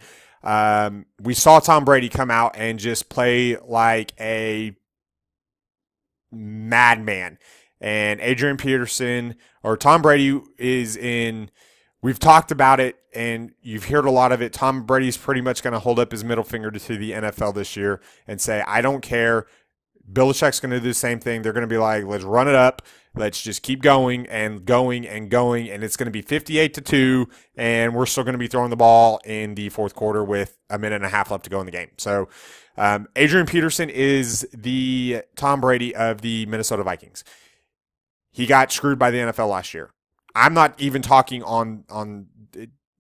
We saw Tom Brady come out and just play like a madman. And Adrian Peterson, or Tom Brady, is in. We've talked about it, and you've heard a lot of it. Tom Brady's pretty much going to hold up his middle finger to the NFL this year and say, I don't care. Belichick's going to do the same thing. They're going to be like, let's run it up. Let's just keep going and going and going. And it's going to be 58-2, and we're still going to be throwing the ball in the fourth quarter with a minute and a half left to go in the game. So Adrian Peterson is the Tom Brady of the Minnesota Vikings. He got screwed by the NFL last year. I'm not even talking on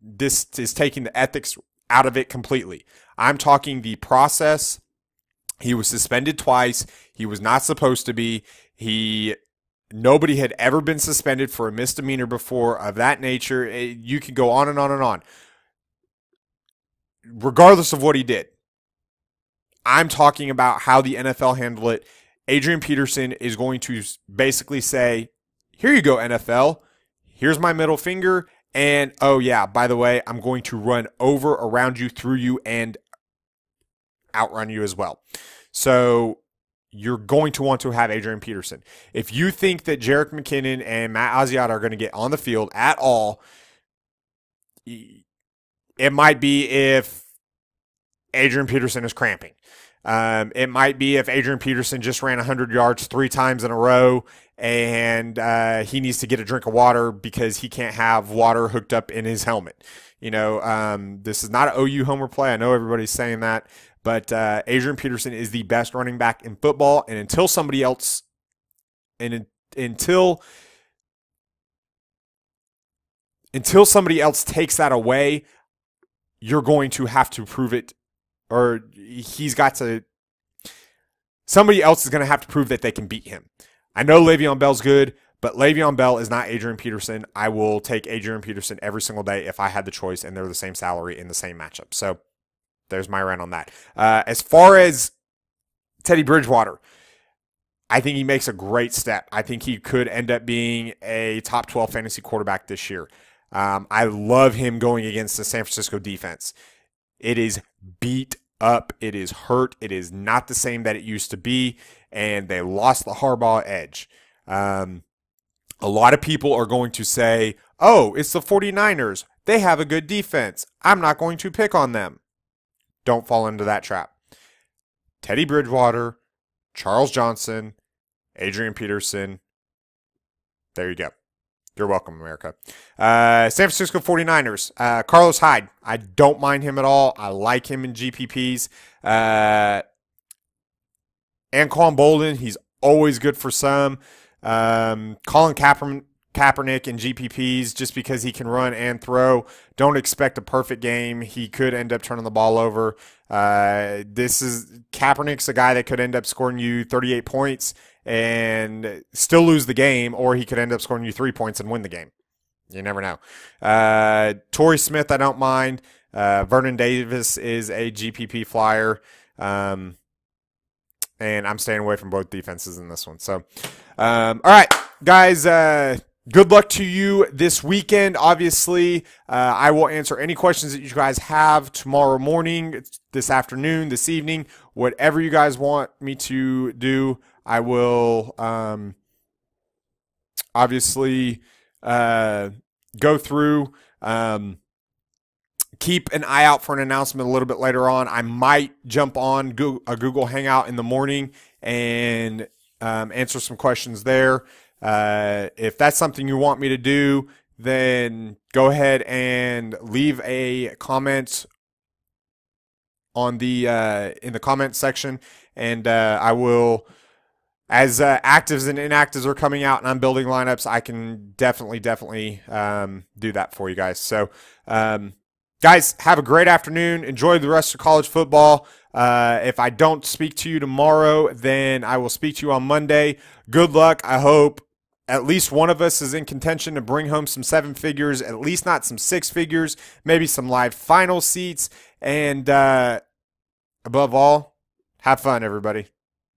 this is taking the ethics out of it completely. I'm talking the process. He was suspended twice. He was not supposed to be. Nobody had ever been suspended for a misdemeanor before of that nature. You could go on and on and on. Regardless of what he did, I'm talking about how the NFL handled it. Adrian Peterson is going to basically say, here you go, NFL. Here's my middle finger. And, oh, yeah, by the way, I'm going to run over, around you, through you, and outrun you as well. So you're going to want to have Adrian Peterson. If you think that Jerick McKinnon and Matt Asiata are going to get on the field at all, it might be if Adrian Peterson is cramping. It might be if Adrian Peterson just ran 100 yards 3 times in a row and he needs to get a drink of water because he can't have water hooked up in his helmet. This is not an OU homer play. I know everybody's saying that, but Adrian Peterson is the best running back in football, and until somebody else takes that away, you're going to have to prove it, or somebody else is going to have to prove that they can beat him. I know Le'Veon Bell's good, but Le'Veon Bell is not Adrian Peterson. I will take Adrian Peterson every single day if I had the choice and they're the same salary in the same matchup. So there's my rant on that. As far as Teddy Bridgewater, I think he makes a great step. I think he could end up being a top 12 fantasy quarterback this year. I love him going against the San Francisco defense. It is beat up. It is hurt. It is not the same that it used to be, and they lost the Harbaugh edge. A lot of people are going to say, oh, it's the 49ers. They have a good defense. I'm not going to pick on them. Don't fall into that trap. Teddy Bridgewater, Charles Johnson, Adrian Peterson. There you go. You're welcome, America. San Francisco 49ers. Carlos Hyde. I don't mind him at all. I like him in GPPs. Anquan Bolden. He's always good for some. Colin Kaepernick in GPPs just because he can run and throw. Don't expect a perfect game. He could end up turning the ball over. Kaepernick's a guy that could end up scoring you 38 points and still lose the game, or he could end up scoring you 3 points and win the game. You never know. Torrey Smith, I don't mind. Vernon Davis is a GPP flyer. And I'm staying away from both defenses in this one. So, all right, guys, good luck to you this weekend. Obviously, I will answer any questions that you guys have tomorrow morning, this afternoon, this evening, whatever you guys want me to do. I will obviously go through. Keep an eye out for an announcement a little bit later on. I might jump on a Google Hangout in the morning and answer some questions there. If that's something you want me to do, then go ahead and leave a comment on the in the comment section, and I will as actives and inactives are coming out and I'm building lineups, I can definitely do that for you guys. So, guys, have a great afternoon. Enjoy the rest of college football. If I don't speak to you tomorrow, then I will speak to you on Monday. Good luck. I hope at least one of us is in contention to bring home some 7 figures, at least not some 6 figures, maybe some live final seats. And above all, have fun, everybody.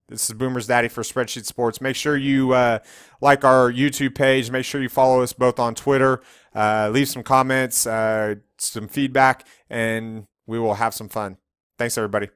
This is Boomer's Daddy for Spreadsheet Sports. Make sure you like our YouTube page. Make sure you follow us both on Twitter. Leave some comments, some feedback, and we will have some fun. Thanks, everybody.